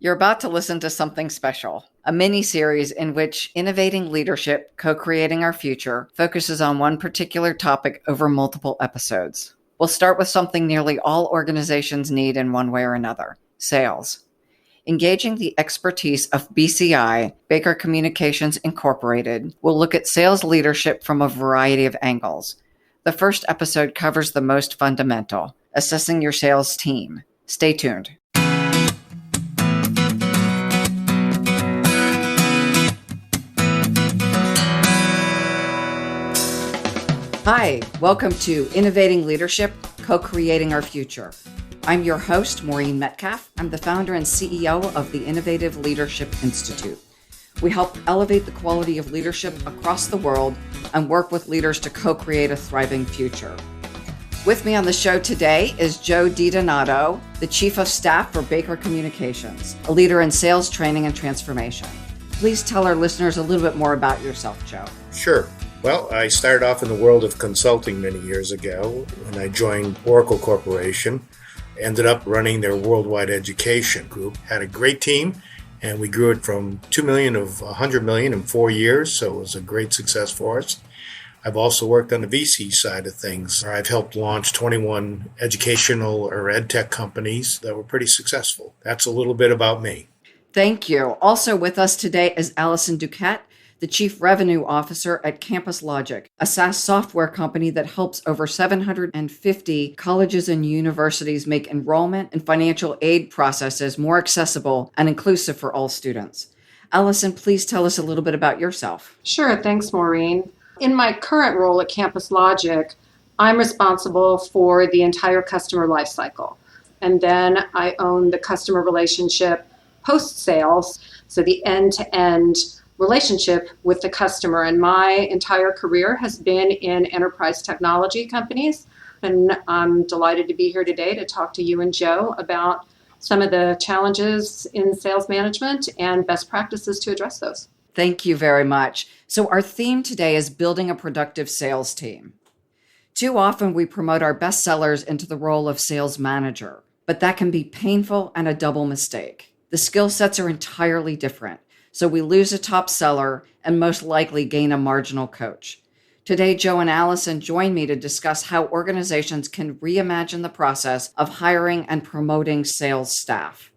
You're about to listen to something special, a mini-series in which Innovating Leadership, Co-Creating Our Future focuses on one particular topic over multiple episodes. We'll start with something nearly all organizations need in one way or another, sales. Engaging the expertise of BCI, Baker Communications Incorporated, will look at sales leadership from a variety of angles. The first episode covers the most fundamental, assessing your sales team. Stay tuned. Hi, welcome to Innovating Leadership, Co-Creating Our Future. I'm your host, Maureen Metcalf. I'm the founder and CEO of the Innovative Leadership Institute. We help elevate the quality of leadership across the world and work with leaders to co-create a thriving future. With me on the show today is Joe DiDonato, the Chief of Staff for Baker Communications, a leader in sales training and transformation. Please tell our listeners a little bit more about yourself, Joe. Sure. Well, I started off in the world of consulting many years ago when I joined Oracle Corporation, ended up running their worldwide education group, had a great team, and we grew it from 2 million to 100 million in 4 years, so it was a great success for us. I've also worked on the VC side of things, where I've helped launch 21 educational or ed tech companies that were pretty successful. That's a little bit about me. Thank you. Also with us today is Allison Duquette, the Chief Revenue Officer at CampusLogic, a SaaS software company that helps over 750 colleges and universities make enrollment and financial aid processes more accessible and inclusive for all students. Allison, please tell us a little bit about yourself. Sure, thanks, Maureen. In my current role at CampusLogic, I'm responsible for the entire customer lifecycle. And then I own the customer relationship post-sales, so the end-to-end relationship with the customer. And my entire career has been in enterprise technology companies. And I'm delighted to be here today to talk to you and Joe about some of the challenges in sales management and best practices to address those. Thank you very much. So our theme today is building a productive sales team. Too often we promote our best sellers into the role of sales manager, but that can be painful and a double mistake. The skill sets are entirely different. So we lose a top seller and most likely gain a marginal coach. Today, Joe and Allison join me to discuss how organizations can reimagine the process of hiring and promoting sales staff.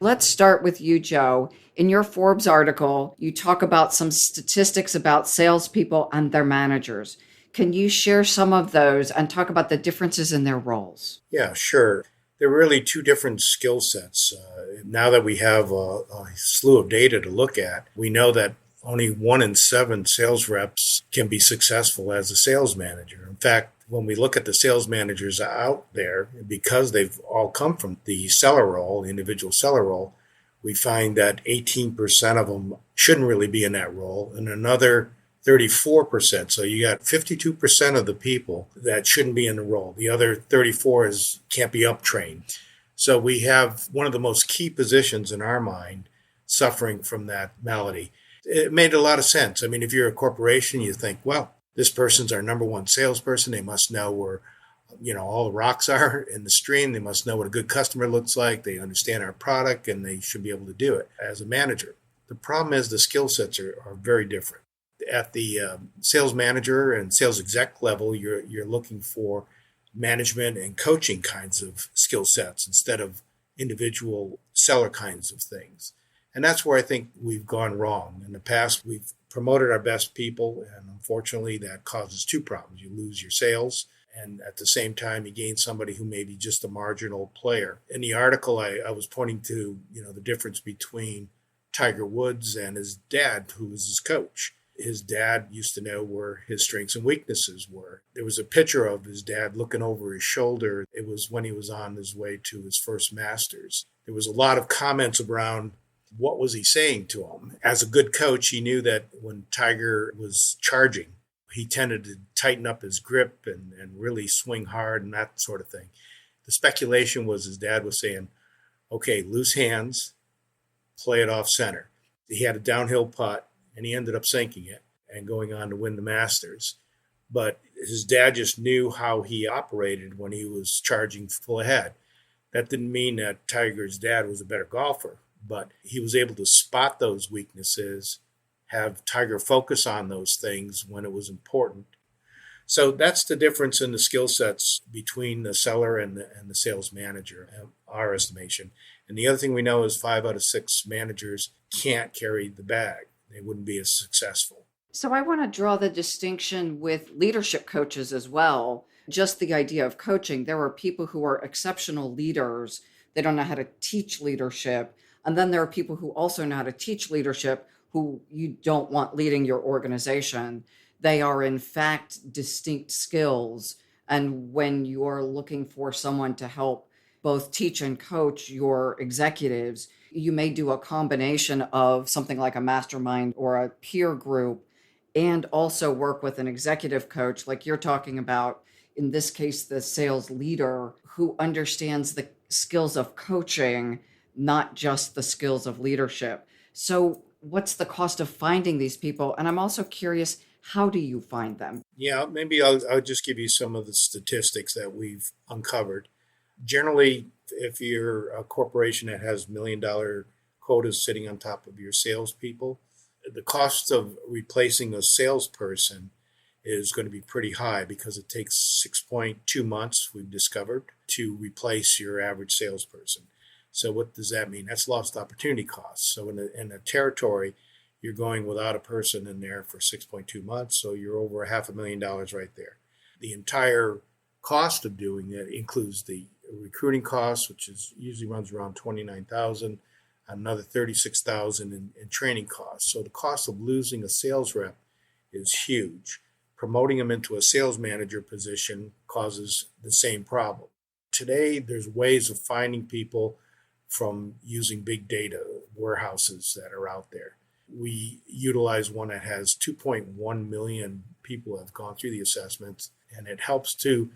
Let's start with you, Joe. In your Forbes article, you talk about some statistics about salespeople and their managers. Can you share some of those and talk about the differences in their roles? Yeah, sure. They're really two different skill sets. Now that we have a slew of data to look at, we know that only 1 in 7 sales reps can be successful as a sales manager. In fact, when we look at the sales managers out there, because they've all come from the seller role, the individual seller role, we find that 18% of them shouldn't really be in that role, and another 34%. So you got 52% of the people that shouldn't be in the role. The other 34 can't be uptrained. So we have one of the most key positions in our mind suffering from that malady. It made a lot of sense. I mean, if you're a corporation, you think, well, this person's our number one salesperson. They must know where, all the rocks are in the stream. They must know what a good customer looks like. They understand our product, and they should be able to do it as a manager. The problem is the skill sets are very different. At the sales manager and sales exec level, you're looking for management and coaching kinds of skill sets instead of individual seller kinds of things. And that's where I think we've gone wrong. In the past, we've promoted our best people, and unfortunately that causes two problems. You lose your sales, and at the same time, you gain somebody who may be just a marginal player. In the article, I was pointing to the difference between Tiger Woods and his dad, who was his coach. His dad used to know where his strengths and weaknesses were. There was a picture of his dad looking over his shoulder. It was when he was on his way to his first Masters. There was a lot of comments around what was he saying to him. As a good coach, he knew that when Tiger was charging, he tended to tighten up his grip and really swing hard and that sort of thing. The speculation was his dad was saying, okay, loose hands, play it off center. He had a downhill putt, and he ended up sinking it and going on to win the Masters. But his dad just knew how he operated when he was charging full ahead. That didn't mean that Tiger's dad was a better golfer. but he was able to spot those weaknesses, have Tiger focus on those things when it was important. So that's the difference in the skill sets between the seller and the sales manager, our estimation. And the other thing we know is 5 out of 6 managers can't carry the bag. They wouldn't be as successful. So I want to draw the distinction with leadership coaches as well. Just the idea of coaching. There are people who are exceptional leaders. They don't know how to teach leadership. And then there are people who also know how to teach leadership who you don't want leading your organization. They are, in fact, distinct skills. And when you are looking for someone to help both teach and coach your executives, you may do a combination of something like a mastermind or a peer group, and also work with an executive coach, like you're talking about, in this case, the sales leader who understands the skills of coaching, not just the skills of leadership. So what's the cost of finding these people? And I'm also curious, how do you find them? Yeah, maybe I'll just give you some of the statistics that we've uncovered. Generally, if you're a corporation that has $1 million quotas sitting on top of your salespeople, the cost of replacing a salesperson is going to be pretty high because it takes 6.2 months, we've discovered, to replace your average salesperson. So what does that mean? That's lost opportunity costs. So in a territory, you're going without a person in there for 6.2 months, so you're over $500,000 right there. The entire cost of doing it includes the recruiting costs, which is usually runs around $29,000, another $36,000 in training costs. So the cost of losing a sales rep is huge. Promoting them into a sales manager position causes the same problem. Today, there's ways of finding people from using big data warehouses that are out there. We utilize one that has 2.1 million people have gone through the assessments, and it helps to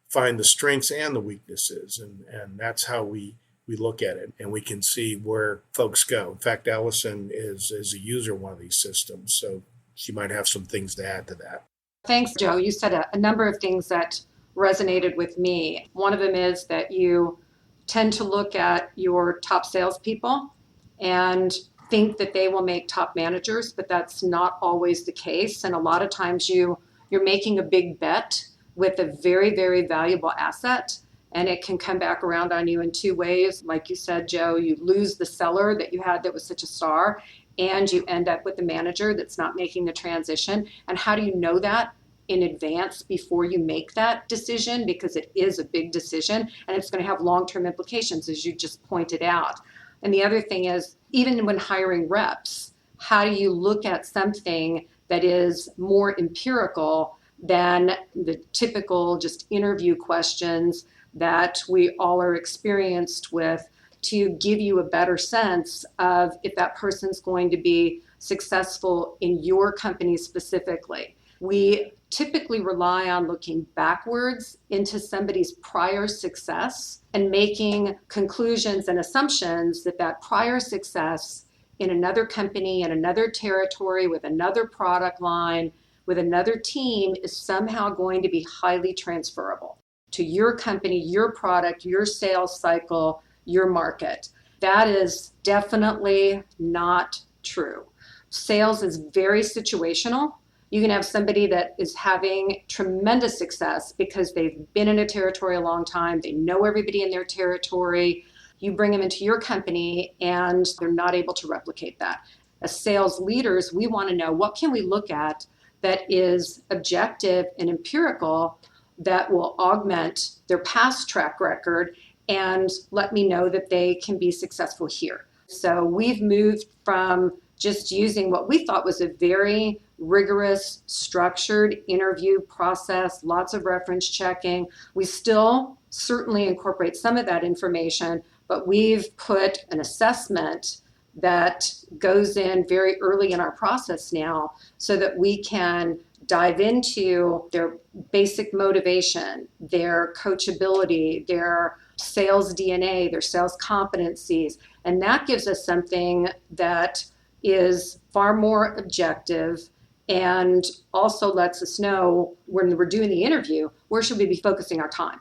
find the strengths and the weaknesses. And that's how we look at it, and we can see where folks go. In fact, Allison is a user of one of these systems, so she might have some things to add to that. Thanks, Joe. You said a number of things that resonated with me. One of them is that you tend to look at your top salespeople and think that they will make top managers, but that's not always the case. And a lot of times you're making a big bet with a very, very valuable asset, and it can come back around on you in two ways. Like you said, Joe, you lose the seller that you had that was such a star, and you end up with the manager that's not making the transition. And how do you know that in advance before you make that decision? Because it is a big decision, and it's going to have long-term implications, as you just pointed out. And the other thing is, even when hiring reps, how do you look at something that is more empirical than the typical just interview questions that we all are experienced with, to give you a better sense of if that person's going to be successful in your company specifically. We typically rely on looking backwards into somebody's prior success and making conclusions and assumptions that that prior success in another company, in another territory, with another product line, with another team is somehow going to be highly transferable to your company, your product, your sales cycle, your market. That is definitely not true. Sales is very situational. You can have somebody that is having tremendous success because they've been in a territory a long time. They know everybody in their territory. You bring them into your company and they're not able to replicate that. As sales leaders, we want to know, what can we look at that is objective and empirical that will augment their past track record and let me know that they can be successful here. So we've moved from just using what we thought was a very rigorous, structured interview process, lots of reference checking. We still certainly incorporate some of that information, but we've put an assessment that goes in very early in our process now so that we can dive into their basic motivation, their coachability, their sales DNA, their sales competencies. And that gives us something that is far more objective and also lets us know when we're doing the interview, where should we be focusing our time?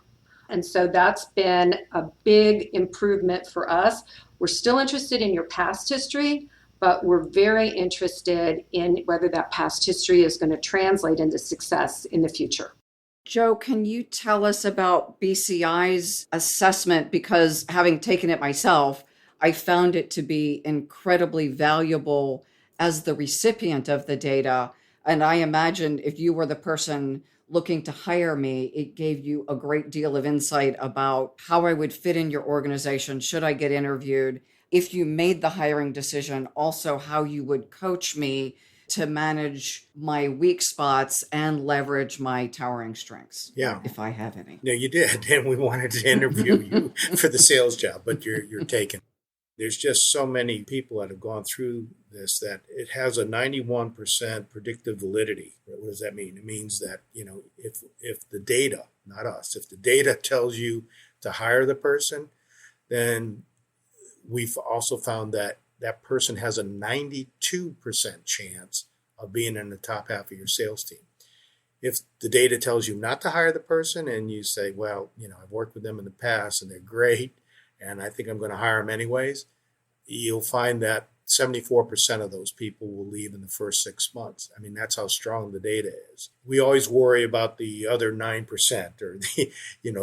And so that's been a big improvement for us. We're still interested in your past history, but we're very interested in whether that past history is going to translate into success in the future. Joe, can you tell us about BCI's assessment? Because having taken it myself, I found it to be incredibly valuable as the recipient of the data. And I imagine if you were the person looking to hire me, it gave you a great deal of insight about how I would fit in your organization, should I get interviewed. If you made the hiring decision, also how you would coach me to manage my weak spots and leverage my towering strengths. Yeah. If I have any. No, you did. And we wanted to interview you for the sales job, but you're taken. There's just so many people that have gone through this that it has a 91% predictive validity. What does that mean? It means that, if the data, not us, if the data tells you to hire the person, then we've also found that that person has a 92% chance of being in the top half of your sales team. If the data tells you not to hire the person and you say, well, I've worked with them in the past and they're great, and I think I'm going to hire them anyways, you'll find that 74% of those people will leave in the first 6 months. I mean, that's how strong the data is. We always worry about the other 9% or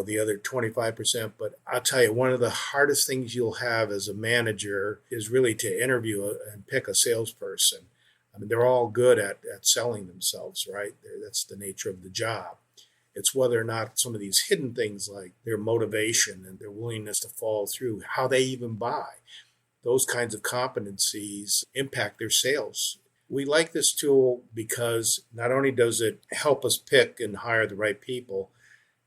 the other 25%. But I'll tell you, one of the hardest things you'll have as a manager is really to interview and pick a salesperson. I mean, they're all good at selling themselves, right? That's the nature of the job. It's whether or not some of these hidden things like their motivation and their willingness to follow through, how they even buy. Those kinds of competencies impact their sales. We like this tool because not only does it help us pick and hire the right people,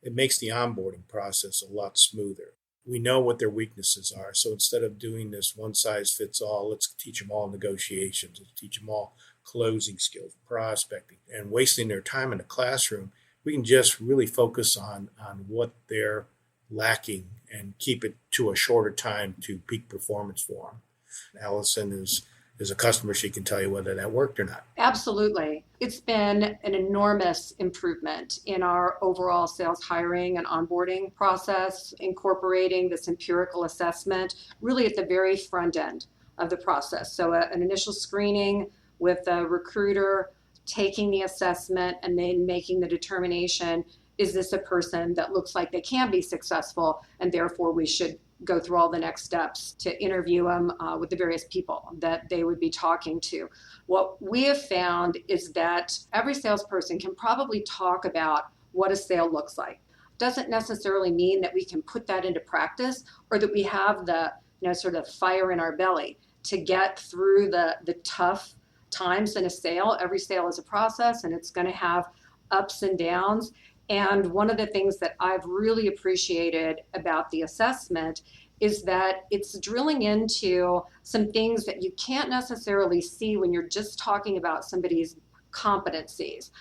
it makes the onboarding process a lot smoother. We know what their weaknesses are. So instead of doing this one size fits all, let's teach them all negotiations, let's teach them all closing skills, prospecting, and wasting their time in the classroom, we can just really focus on what they're lacking and keep it to a shorter time to peak performance for them. Allison is a customer. She can tell you whether that worked or not. Absolutely. It's been an enormous improvement in our overall sales hiring and onboarding process, incorporating this empirical assessment really at the very front end of the process. So an initial screening with a recruiter, taking the assessment and then making the determination, is this a person that looks like they can be successful, and therefore we should go through all the next steps to interview them with the various people that they would be talking to. What we have found is that every salesperson can probably talk about what a sale looks like. Doesn't necessarily mean that we can put that into practice or that we have the sort of fire in our belly to get through the tough times in a sale. Every sale is a process and it's going to have ups and downs. And one of the things that I've really appreciated about the assessment is that it's drilling into some things that you can't necessarily see when you're just talking about somebody's competencies.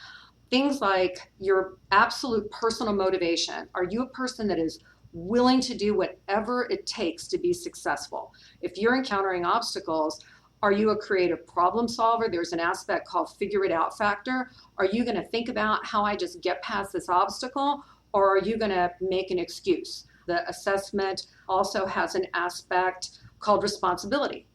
Things like your absolute personal motivation. Are you a person that is willing to do whatever it takes to be successful? If you're encountering obstacles, are you a creative problem solver? There's an aspect called figure it out factor. Are you going to think about how I just get past this obstacle, or are you going to make an excuse? The assessment also has an aspect called responsibility.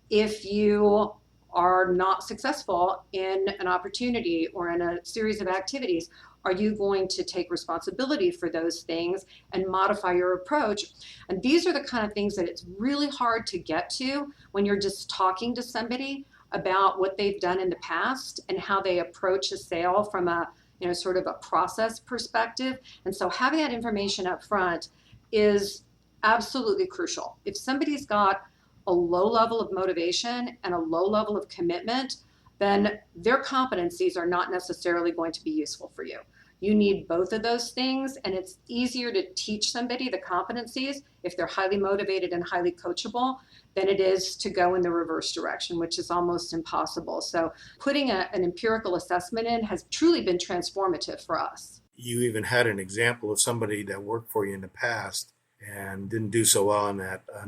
If you are not successful in an opportunity or in a series of activities, are you going to take responsibility for those things and modify your approach? And these are the kind of things that it's really hard to get to when you're just talking to somebody about what they've done in the past and how they approach a sale from a sort of a process perspective. And so having that information up front is absolutely crucial. If somebody's got a low level of motivation and a low level of commitment, then their competencies are not necessarily going to be useful for you. You need both of those things, and it's easier to teach somebody the competencies if they're highly motivated and highly coachable than it is to go in the reverse direction, which is almost impossible. So putting an empirical assessment in has truly been transformative for us. You even had an example of somebody that worked for you in the past and didn't do so well on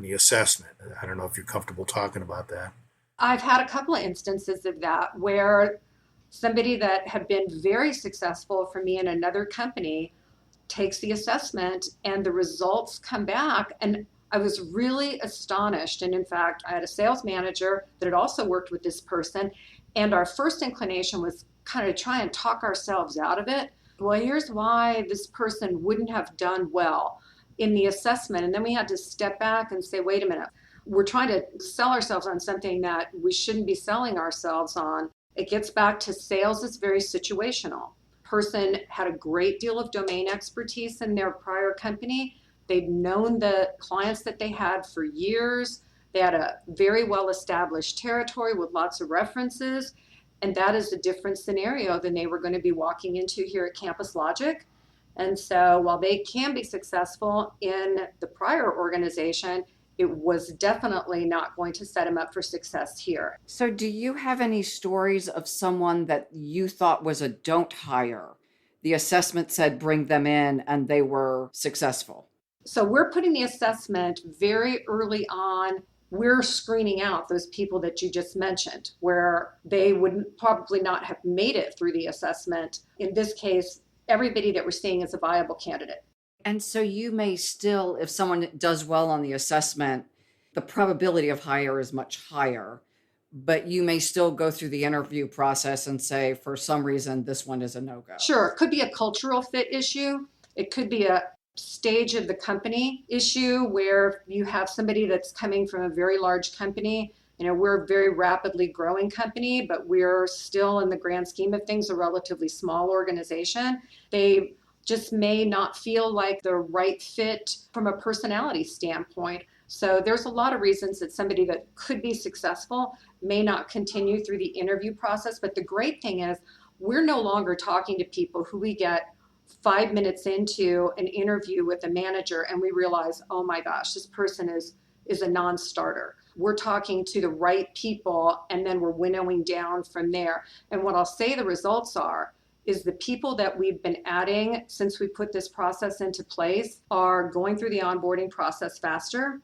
the assessment. I don't know if you're comfortable talking about that. I've had a couple of instances of that where somebody that had been very successful for me in another company takes the assessment and the results come back. And I was really astonished. And in fact, I had a sales manager that had also worked with this person. And our first inclination was kind of try and talk ourselves out of it. Well, here's why this person wouldn't have done well in the assessment. And then we had to step back and say, wait a minute, we're trying to sell ourselves on something that we shouldn't be selling ourselves on. It gets back to sales is very situational. Person had a great deal of domain expertise in their prior company. They'd known the clients that they had for years. They had a very well-established territory with lots of references. And that is a different scenario than they were going to be walking into here at CampusLogic. And so while they can be successful in the prior organization, it was definitely not going to set them up for success here. So do you have any stories of someone that you thought was a don't hire? The assessment said bring them in and they were successful. So we're putting the assessment very early on. We're screening out those people that you just mentioned, where they would probably not have made it through the assessment. In this case, everybody that we're seeing is a viable candidate. And so you may still, if someone does well on the assessment, the probability of hire is much higher, but you may still go through the interview process and say, for some reason, this one is a no-go. Sure. It could be a cultural fit issue. It could be a stage of the company issue where you have somebody that's coming from a very large company. You know, we're a very rapidly growing company, but we're still, in the grand scheme of things, a relatively small organization. They just may not feel like the right fit from a personality standpoint. So there's a lot of reasons that somebody that could be successful may not continue through the interview process. But the great thing is we're no longer talking to people who we get 5 minutes into an interview with a manager and we realize, oh my gosh, this person is a non-starter. We're talking to the right people and then we're winnowing down from there. And what I'll say the results are is the people that we've been adding since we put this process into place are going through the onboarding process faster.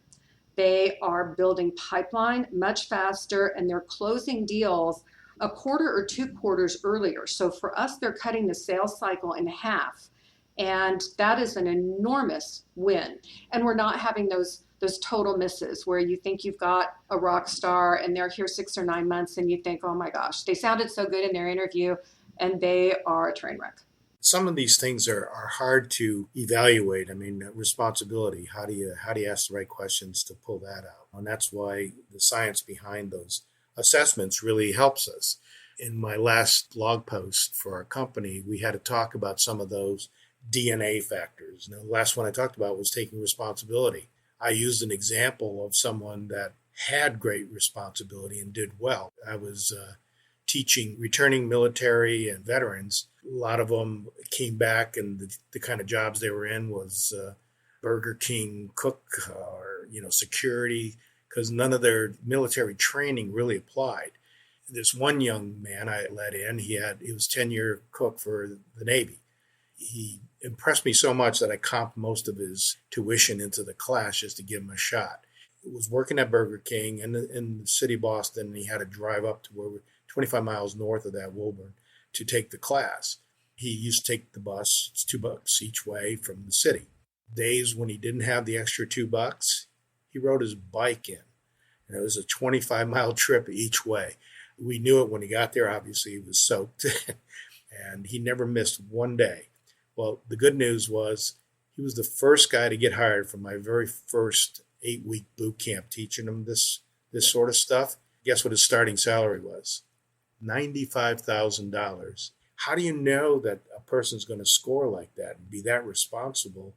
They are building pipeline much faster, and they're closing deals a quarter or 2 quarters earlier. So for us, they're cutting the sales cycle in half. And that is an enormous win. And we're not having those total misses where you think you've got a rock star and they're here 6 or 9 months and you think, oh my gosh, they sounded so good in their interview and they are a train wreck. Some of these things are hard to evaluate. I mean, responsibility, how do you ask the right questions to pull that out? And that's why the science behind those assessments really helps us. In my last blog post for our company, we had to talk about some of those DNA factors. Now, the last one I talked about was taking responsibility. I used an example of someone that had great responsibility and did well. I was teaching returning military and veterans. A lot of them came back, and the kind of jobs they were in was Burger King cook or security, because none of their military training really applied. This one young man I let in, he was 10-year cook for the Navy. He impressed me so much that I comped most of his tuition into the class just to give him a shot. He was working at Burger King in the city of Boston, and he had to drive up to where we're 25 miles north of that, Woburn, to take the class. He used to take the bus. It's $2 each way from the city. Days when he didn't have the extra $2, he rode his bike in. And it was a 25-mile trip each way. We knew it when he got there. Obviously, he was soaked. And he never missed one day. Well, the good news was he was the first guy to get hired from my very first 8-week boot camp teaching him this sort of stuff. Guess what his starting salary was? $95,000. How do you know that a person's going to score like that and be that responsible?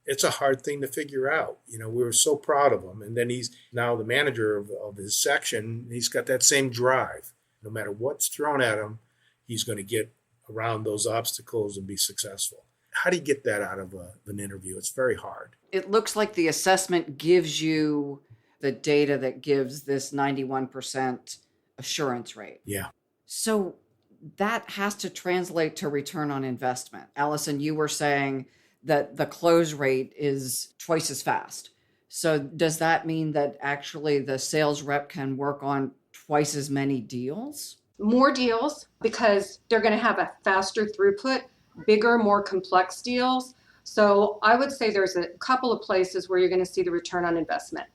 It's a hard thing to figure out. We were so proud of him. And then he's now the manager of his section. He's got that same drive. No matter what's thrown at him, he's going to get around those obstacles and be successful. How do you get that out of an interview? It's very hard. It looks like the assessment gives you the data that gives this 91% assurance rate. Yeah. So that has to translate to return on investment. Allison, you were saying that the close rate is twice as fast. So does that mean that actually the sales rep can work on twice as many deals? More deals because they're going to have a faster throughput, bigger, more complex deals. So I would say there's a couple of places where you're going to see the return on investment.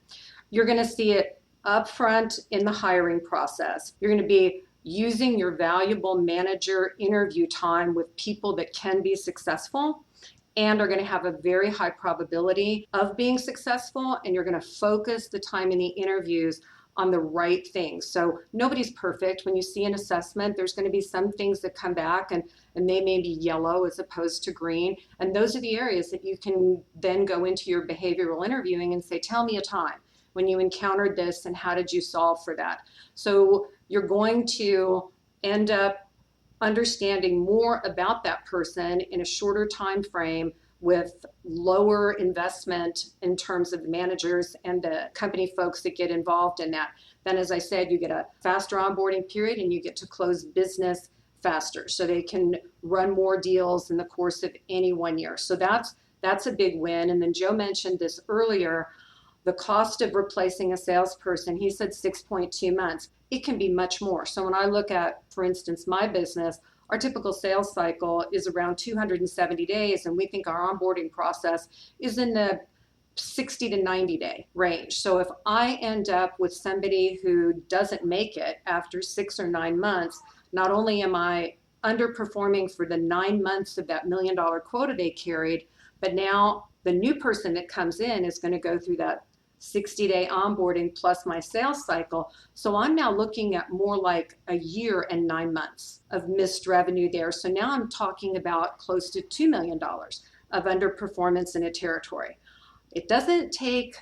You're going to see it upfront in the hiring process. You're going to be using your valuable manager interview time with people that can be successful and are going to have a very high probability of being successful. And you're going to focus the time in the interviews on the right things. So nobody's perfect. When you see an assessment, there's going to be some things that come back and they may be yellow as opposed to green. And those are the areas that you can then go into your behavioral interviewing and say, tell me a time when you encountered this and how did you solve for that? So you're going to end up understanding more about that person in a shorter time frame with lower investment in terms of the managers and the company folks that get involved in that. Then, as I said, you get a faster onboarding period and you get to close business faster. So they can run more deals in the course of any 1 year. So that's a big win. And then Joe mentioned this earlier, the cost of replacing a salesperson, he said 6.2 months. It can be much more. So when I look at, for instance, my business, our typical sales cycle is around 270 days, and we think our onboarding process is in the 60 to 90 day range. So if I end up with somebody who doesn't make it after 6 or 9 months, not only am I underperforming for the 9 months of that $1 million quota they carried, but now the new person that comes in is going to go through that 60-day onboarding plus my sales cycle. So I'm now looking at more like a year and 9 months of missed revenue there. So now I'm talking about close to $2 million of underperformance in a territory. It doesn't take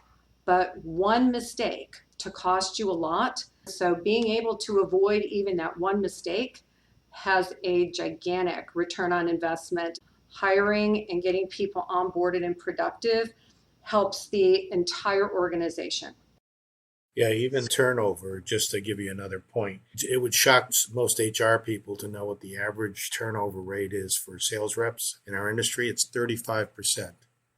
but one mistake to cost you a lot. So being able to avoid even that one mistake has a gigantic return on investment. Hiring and getting people onboarded and productive helps the entire organization. Yeah, even turnover, just to give you another point, it would shock most HR people to know what the average turnover rate is for sales reps in our industry. It's 35%.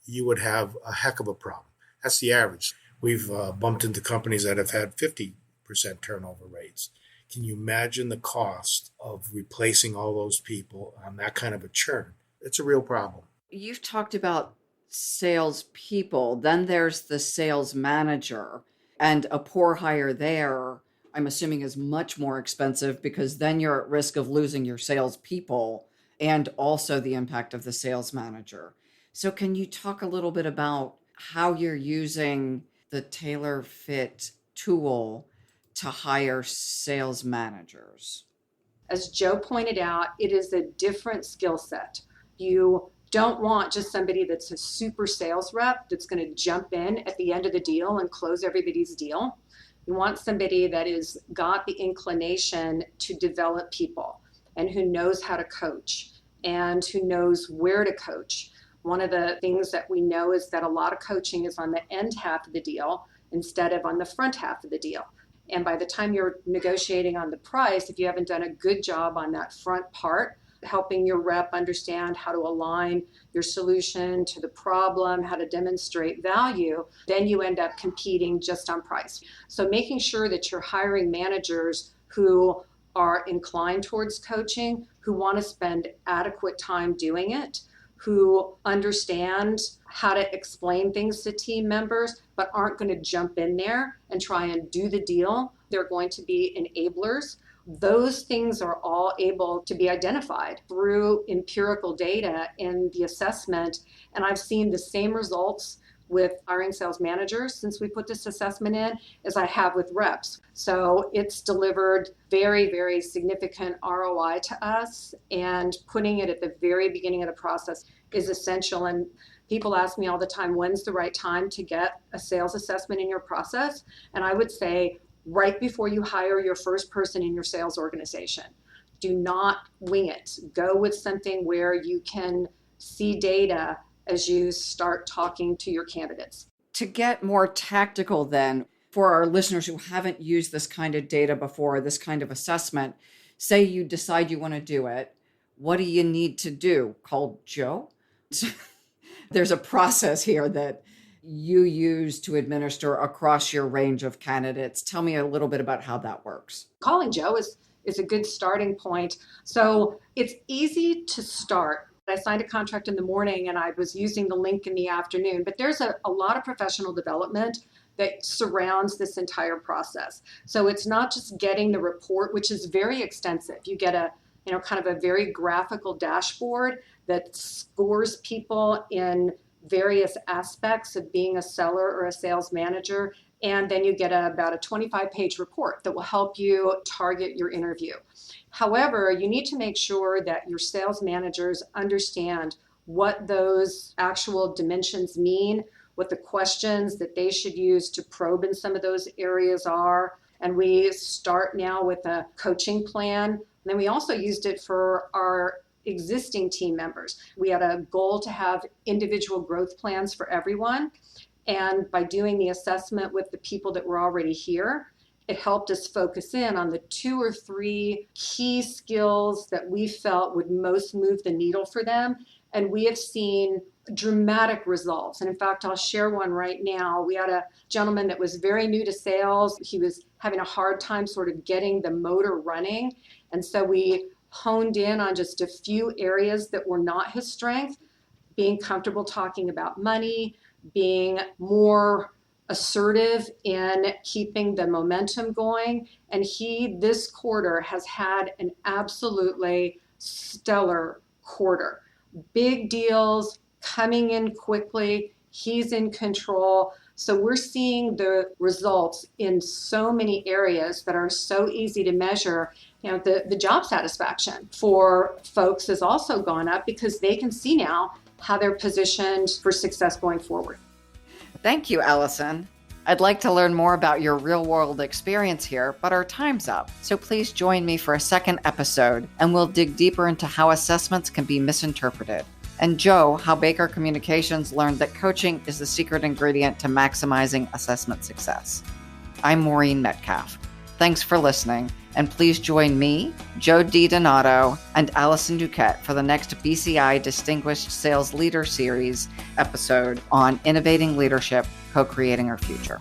You would have a heck of a problem. That's the average. We've bumped into companies that have had 50% turnover rates. Can you imagine the cost of replacing all those people on that kind of a churn? It's a real problem. You've talked about salespeople, then there's the sales manager, and a poor hire there, I'm assuming, is much more expensive because then you're at risk of losing your salespeople and also the impact of the sales manager. So can you talk a little bit about how you're using the tailor fit tool to hire sales managers? As Joe pointed out, it is a different skill set. You don't want just somebody that's a super sales rep that's going to jump in at the end of the deal and close everybody's deal. You want somebody that has got the inclination to develop people and who knows how to coach and who knows where to coach. One of the things that we know is that a lot of coaching is on the end half of the deal instead of on the front half of the deal. And by the time you're negotiating on the price, if you haven't done a good job on that front part, helping your rep understand how to align your solution to the problem, how to demonstrate value, then you end up competing just on price. So making sure that you're hiring managers who are inclined towards coaching, who want to spend adequate time doing it, who understand how to explain things to team members, but aren't going to jump in there and try and do the deal. They're going to be enablers. Those things are all able to be identified through empirical data in the assessment. And I've seen the same results with hiring sales managers since we put this assessment in as I have with reps. So it's delivered very, very significant ROI to us, and putting it at the very beginning of the process is essential. And people ask me all the time, when's the right time to get a sales assessment in your process? And I would say right before you hire your first person in your sales organization. Do not wing it. Go with something where you can see data as you start talking to your candidates. To get more tactical then, for our listeners who haven't used this kind of data before, this kind of assessment, say you decide you want to do it, what do you need to do? Call Joe? There's a process here that you use to administer across your range of candidates. Tell me a little bit about how that works. Calling Joe is a good starting point. So it's easy to start I signed a contract in the morning and I was using the link in the afternoon. But there's a lot of professional development that surrounds this entire process. So it's not just getting the report, which is very extensive. You get a kind of a very graphical dashboard that scores people in various aspects of being a seller or a sales manager. And then you get about a 25-page report that will help you target your interview. However, you need to make sure that your sales managers understand what those actual dimensions mean, what the questions that they should use to probe in some of those areas are. And we start now with a coaching plan. And then we also used it for our existing team members. We had a goal to have individual growth plans for everyone. And by doing the assessment with the people that were already here, it helped us focus in on the 2 or 3 key skills that we felt would most move the needle for them. And we have seen dramatic results. And in fact, I'll share one right now. We had a gentleman that was very new to sales. He was having a hard time sort of getting the motor running. And so we honed in on just a few areas that were not his strength, being comfortable talking about money, being more assertive in keeping the momentum going. And he, this quarter, has had an absolutely stellar quarter. Big deals coming in quickly. He's in control. So we're seeing the results in so many areas that are so easy to measure. The job satisfaction for folks has also gone up because they can see now how they're positioned for success going forward. Thank you, Allison. I'd like to learn more about your real-world experience here, but our time's up. So please join me for a second episode, and we'll dig deeper into how assessments can be misinterpreted. And Joe, how Baker Communications learned that coaching is the secret ingredient to maximizing assessment success. I'm Maureen Metcalf. Thanks for listening, and please join me, Joe DiDonato, and Allison Duquette for the next BCI Distinguished Sales Leader Series episode on innovating leadership, co-creating our future.